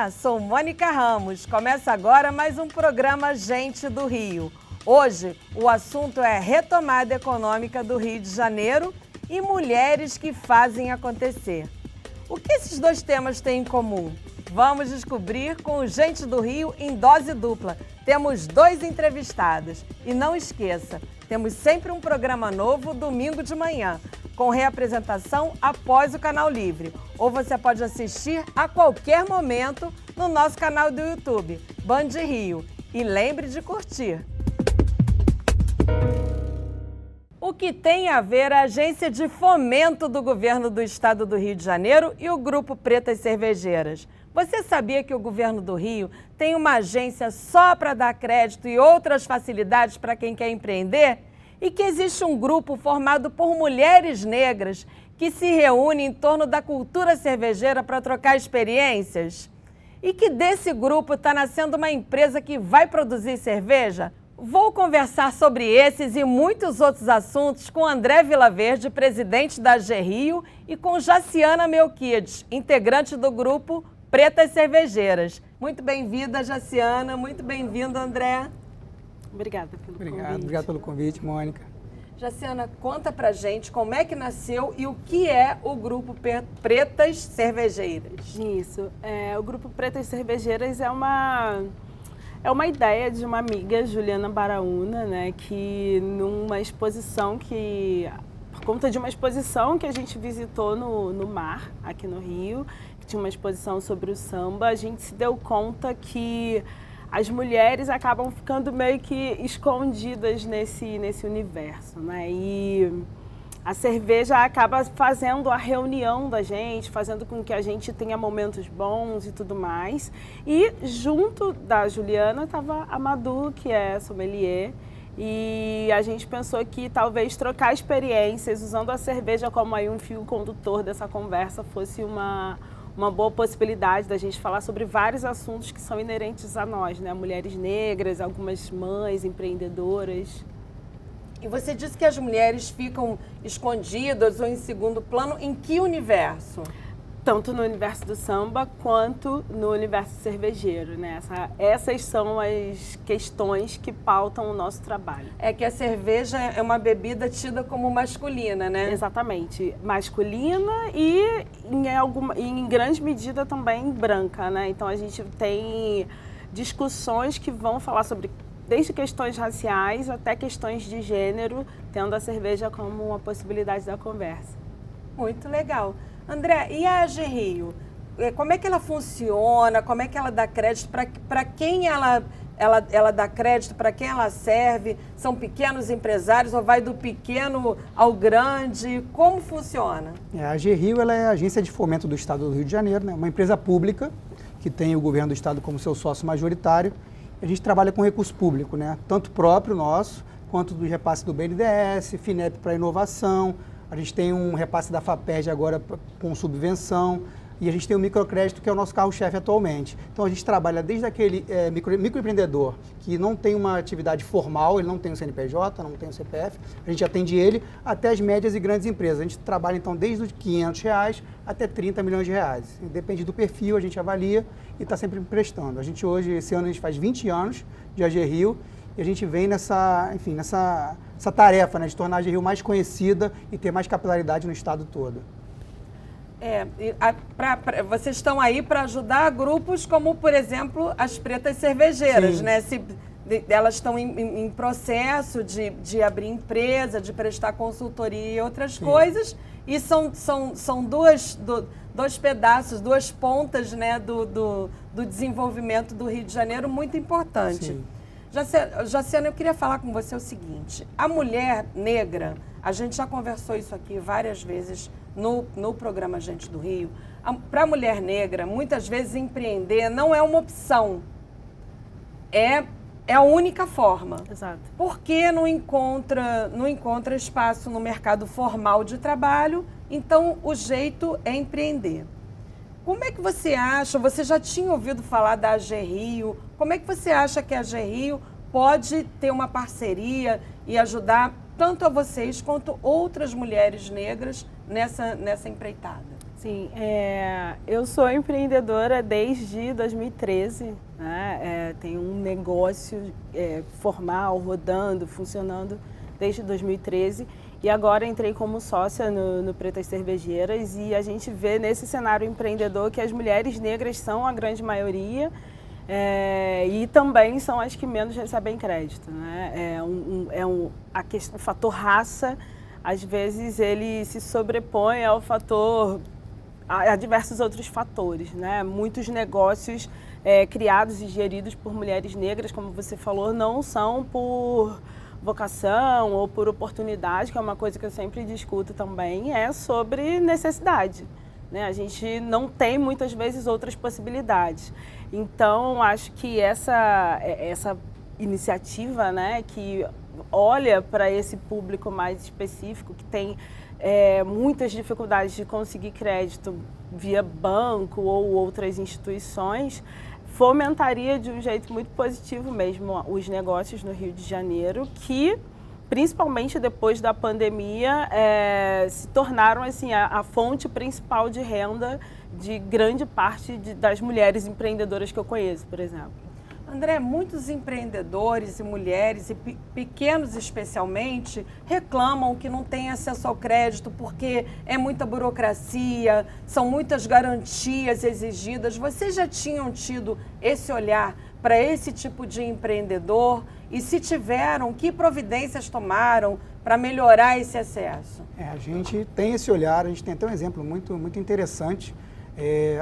Olá, sou Mônica Ramos. Começa agora mais um programa Gente do Rio. Hoje o assunto é retomada econômica do Rio de Janeiro e mulheres que fazem acontecer. O que esses dois temas têm em comum? Vamos descobrir com o Gente do Rio em dose dupla. Temos 2 entrevistados. E não esqueça, temos sempre um programa novo domingo de manhã, com reapresentação após o Canal Livre. Ou você pode assistir a qualquer momento no nosso canal do YouTube, Band Rio. E lembre de curtir. O que tem a ver a Agência de Fomento do Governo do Estado do Rio de Janeiro e o Grupo Pretas Cervejeiras? Você sabia que o Governo do Rio tem uma agência só para dar crédito e outras facilidades para quem quer empreender? E que existe um grupo formado por mulheres negras que se reúne em torno da cultura cervejeira para trocar experiências? E que desse grupo está nascendo uma empresa que vai produzir cerveja? Vou conversar sobre esses e muitos outros assuntos com André Vilaverde, presidente da AG Rio, e com Jaciana Melquiades, integrante do grupo Pretas Cervejeiras. Muito bem-vinda, Jaciana. Muito bem-vindo, André. Obrigada pelo convite. Obrigado pelo convite, Mônica. Jaciana, conta pra gente como é que nasceu e o que é o Grupo Pretas Cervejeiras. Isso. O Grupo Pretas Cervejeiras é uma ideia de uma amiga, Juliana Baraúna, né, que numa exposição por conta de uma exposição que a gente visitou no mar, aqui no Rio, que tinha uma exposição sobre o samba, a gente se deu conta que as mulheres acabam ficando meio que escondidas nesse universo, né? E a cerveja acaba fazendo a reunião da gente, fazendo com que a gente tenha momentos bons e tudo mais. E junto da Juliana estava a Madu, que é sommelier, e a gente pensou que talvez trocar experiências usando a cerveja como aí um fio condutor dessa conversa fosse uma boa possibilidade da gente falar sobre vários assuntos que são inerentes a nós, né? Mulheres negras, algumas mães, empreendedoras. E você disse que as mulheres ficam escondidas ou em segundo plano. Em que universo? Tanto no universo do samba quanto no universo cervejeiro, né? Essas são as questões que pautam o nosso trabalho. É que a cerveja é uma bebida tida como masculina, né? Exatamente. Masculina e em grande medida também branca, né? Então a gente tem discussões que vão falar sobre desde questões raciais até questões de gênero, tendo a cerveja como uma possibilidade da conversa. Muito legal. André, e a AG Rio? Como é que ela funciona? Como é que ela dá crédito? Para quem ela dá crédito? Para quem ela serve? São pequenos empresários ou vai do pequeno ao grande? Como funciona? A AG Rio ela é a agência de fomento do Estado do Rio de Janeiro, né? Uma empresa pública que tem o governo do Estado como seu sócio majoritário. A gente trabalha com recurso público, né? Tanto próprio nosso, quanto do repasse do BNDES, FINEP para inovação. A gente tem um repasse da FAPERJ agora com subvenção e a gente tem o microcrédito, que é o nosso carro-chefe atualmente. Então a gente trabalha desde aquele microempreendedor que não tem uma atividade formal, ele não tem o CNPJ, não tem o CPF, a gente atende ele até as médias e grandes empresas. A gente trabalha então desde os R$500 até R$30 milhões. Depende do perfil, a gente avalia e está sempre emprestando. A gente hoje, esse ano, a gente faz 20 anos de AG Rio e a gente vem nessa tarefa, né, de tornar a AG Rio mais conhecida e ter mais capilaridade no estado todo. Vocês estão aí para ajudar grupos como, por exemplo, as Pretas Cervejeiras, né? Elas estão em processo de abrir empresa, de prestar consultoria e outras coisas, e são dois pedaços, duas pontas, né, do desenvolvimento do Rio de Janeiro muito importante. Sim. Jaciana, eu queria falar com você o seguinte: a mulher negra, a gente já conversou isso aqui várias vezes no programa Gente do Rio, para a mulher negra, muitas vezes empreender não é uma opção, é a única forma. Exato. Porque não encontra espaço no mercado formal de trabalho, então o jeito é empreender. Como é que você acha, você já tinha ouvido falar da AG Rio, como é que você acha que a AG Rio pode ter uma parceria e ajudar tanto a vocês quanto outras mulheres negras nessa empreitada? Sim, eu sou empreendedora desde 2013, né? Tenho um negócio formal, rodando, funcionando desde 2013 e agora entrei como sócia no Pretas Cervejeiras e a gente vê nesse cenário empreendedor que as mulheres negras são a grande maioria e também são as que menos recebem crédito, né? O fator raça, às vezes, ele se sobrepõe ao fator a diversos outros fatores, né? Muitos negócios criados e geridos por mulheres negras, como você falou, não são por vocação ou por oportunidade, que é uma coisa que eu sempre discuto também, é sobre necessidade, né? A gente não tem muitas vezes outras possibilidades. Então, acho que essa iniciativa, né, que olha para esse público mais específico, que tem muitas dificuldades de conseguir crédito via banco ou outras instituições, fomentaria de um jeito muito positivo mesmo os negócios no Rio de Janeiro, que, principalmente depois da pandemia, se tornaram assim, a fonte principal de renda de grande parte das mulheres empreendedoras que eu conheço, por exemplo. André, muitos empreendedores e mulheres, e pequenos especialmente, reclamam que não têm acesso ao crédito porque é muita burocracia, são muitas garantias exigidas. Vocês já tinham tido esse olhar para esse tipo de empreendedor? E se tiveram, que providências tomaram para melhorar esse acesso? A gente tem esse olhar, a gente tem até um exemplo muito interessante.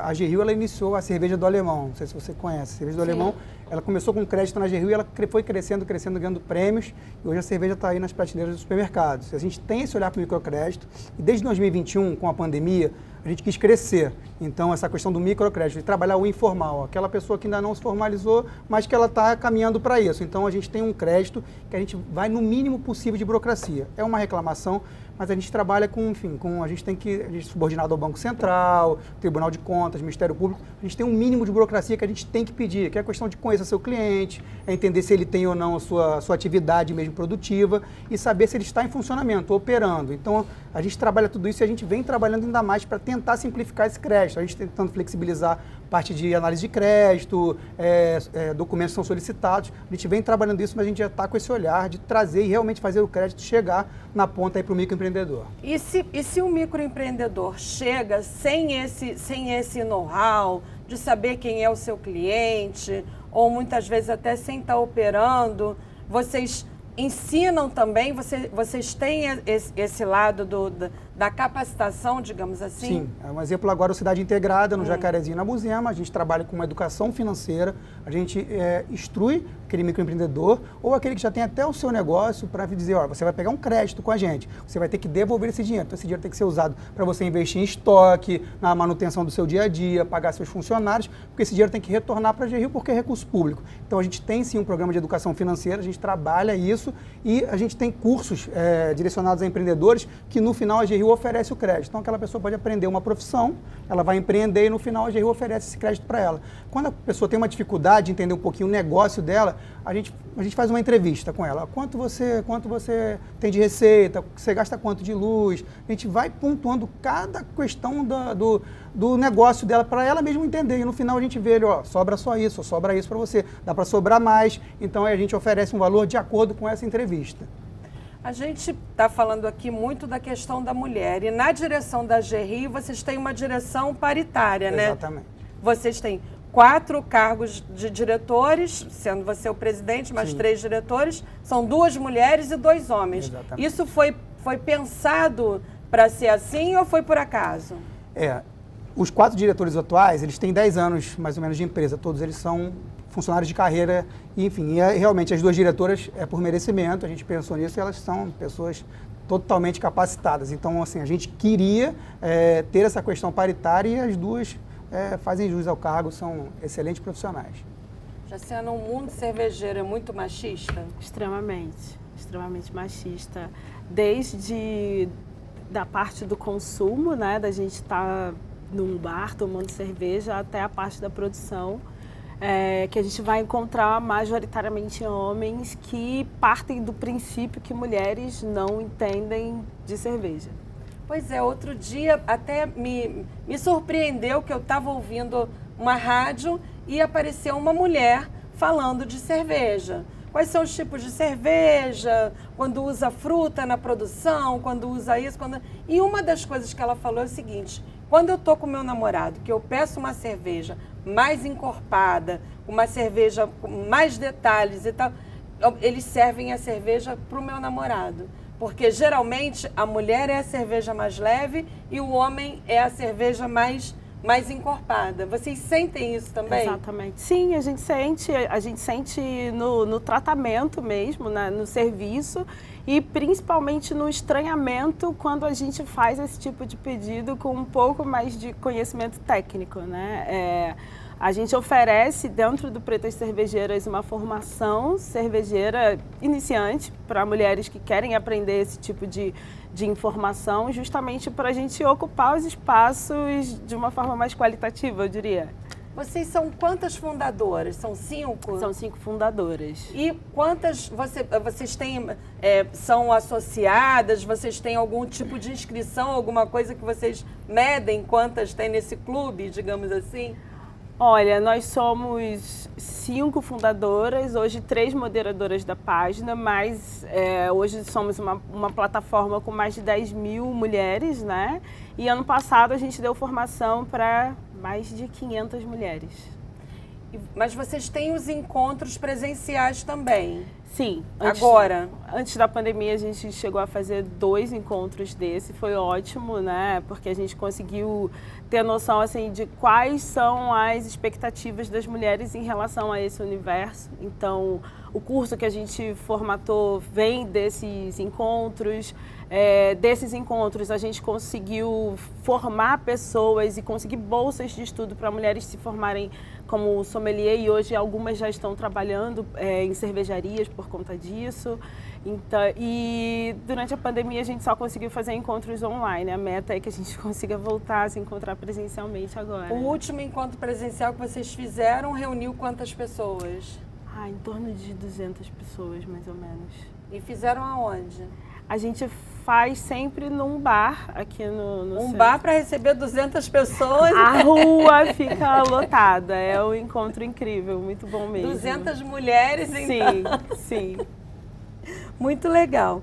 A Geril, ela iniciou a cerveja do Alemão, não sei se você conhece, a cerveja do Alemão, ela começou com crédito na Geril e ela foi crescendo, ganhando prêmios, e hoje a cerveja está aí nas prateleiras dos supermercados. A gente tem esse olhar para o microcrédito, e desde 2021, com a pandemia, a gente quis crescer. Então, essa questão do microcrédito, de trabalhar o informal, aquela pessoa que ainda não se formalizou, mas que ela está caminhando para isso. Então, a gente tem um crédito que a gente vai no mínimo possível de burocracia. É uma reclamação, mas a gente trabalha a gente é subordinado ao Banco Central, Tribunal de Contas, Ministério Público, a gente tem um mínimo de burocracia que a gente tem que pedir, que é a questão de conhecer seu cliente, entender se ele tem ou não a sua atividade mesmo produtiva e saber se ele está em funcionamento, operando. Então, a gente trabalha tudo isso e a gente vem trabalhando ainda mais para tentar simplificar esse crédito. A gente tentando flexibilizar parte de análise de crédito, documentos são solicitados. A gente vem trabalhando isso, mas a gente já está com esse olhar de trazer e realmente fazer o crédito chegar na ponta para o microempreendedor. E se o microempreendedor chega sem esse know-how de saber quem é o seu cliente, ou muitas vezes até sem estar operando, vocês ensinam também, vocês têm esse lado da capacitação, digamos assim? Sim, um exemplo agora é o Cidade Integrada, no Jacarezinho, na Buzema. A gente trabalha com uma educação financeira, a gente instrui aquele microempreendedor ou aquele que já tem até o seu negócio para dizer, você vai pegar um crédito com a gente, você vai ter que devolver esse dinheiro. Então, esse dinheiro tem que ser usado para você investir em estoque, na manutenção do seu dia a dia, pagar seus funcionários, porque esse dinheiro tem que retornar para a Geril porque é recurso público. Então, a gente tem sim um programa de educação financeira, a gente trabalha isso e a gente tem cursos direcionados a empreendedores que no final a Geril oferece o crédito. Então, aquela pessoa pode aprender uma profissão, ela vai empreender e no final a Geril oferece esse crédito para ela. Quando a pessoa tem uma dificuldade de entender um pouquinho o negócio dela, a gente faz uma entrevista com ela. Quanto você tem tem, você gasta quanto de luz, a gente vai pontuando cada questão do negócio dela para ela mesma entender. E no final a gente vê, sobra só isso, ou sobra isso para você, dá para sobrar mais. Então a gente oferece um valor de acordo com essa entrevista. A gente está falando aqui muito da questão da mulher e na direção da GRI vocês têm uma direção paritária, né? Exatamente. Vocês têm 4 cargos de diretores, sendo você o presidente, mais 3 diretores, são 2 mulheres e 2 homens. Exatamente. Isso foi pensado para ser assim ou foi por acaso? Os 4 diretores atuais, eles têm 10 anos mais ou menos de empresa, todos eles são funcionários de carreira, enfim, realmente as 2 diretoras é por merecimento, a gente pensou nisso e elas são pessoas totalmente capacitadas. Então, assim, a gente queria ter essa questão paritária e as 2 fazem jus ao cargo, são excelentes profissionais. Jaciana, o mundo cervejeiro é muito machista? Extremamente machista. Desde da parte do consumo, né, da gente estar num bar tomando cerveja, até a parte da produção, que a gente vai encontrar majoritariamente homens que partem do princípio que mulheres não entendem de cerveja. Pois é, outro dia até me surpreendeu que eu estava ouvindo uma rádio e apareceu uma mulher falando de cerveja. Quais são os tipos de cerveja, quando usa fruta na produção, quando usa isso, quando... E uma das coisas que ela falou é o seguinte: quando eu tô com meu namorado, que eu peço uma cerveja mais encorpada, uma cerveja com mais detalhes e tal, eles servem a cerveja para o meu namorado. Porque geralmente a mulher é a cerveja mais leve e o homem é a cerveja mais encorpada. Vocês sentem isso também? Exatamente. Sim, a gente sente no tratamento mesmo, no serviço e principalmente no estranhamento quando a gente faz esse tipo de pedido com um pouco mais de conhecimento técnico, né? A gente oferece dentro do Pretas Cervejeiras uma formação cervejeira iniciante para mulheres que querem aprender esse tipo de informação, justamente para a gente ocupar os espaços de uma forma mais qualitativa, eu diria. Vocês são quantas fundadoras? São 5? São 5 fundadoras. E quantas vocês têm, são associadas? Vocês têm algum tipo de inscrição, alguma coisa que vocês medem quantas tem nesse clube, digamos assim? Olha, nós somos 5 fundadoras, hoje 3 moderadoras da página, mas hoje somos uma plataforma com mais de 10 mil mulheres, né? E ano passado a gente deu formação para mais de 500 mulheres. Mas vocês têm os encontros presenciais também? Sim. Antes da pandemia a gente chegou a fazer 2 encontros desse, foi ótimo, né? Porque a gente conseguiu ter noção assim de quais são as expectativas das mulheres em relação a esse universo. Então, o curso que a gente formatou vem desses encontros. Desses encontros a gente conseguiu formar pessoas e conseguir bolsas de estudo para mulheres se formarem como sommelier, e hoje algumas já estão trabalhando em cervejarias por conta disso. Então, e durante a pandemia a gente só conseguiu fazer encontros online. A meta é que a gente consiga voltar a se encontrar presencialmente agora. O último encontro presencial que vocês fizeram reuniu quantas pessoas? Em torno de 200 pessoas, mais ou menos. E fizeram aonde? A gente faz sempre num bar aqui no centro. Bar para receber 200 pessoas? A rua fica lotada, é um encontro incrível, muito bom mesmo. 200 mulheres, então. Sim, sim. Muito legal.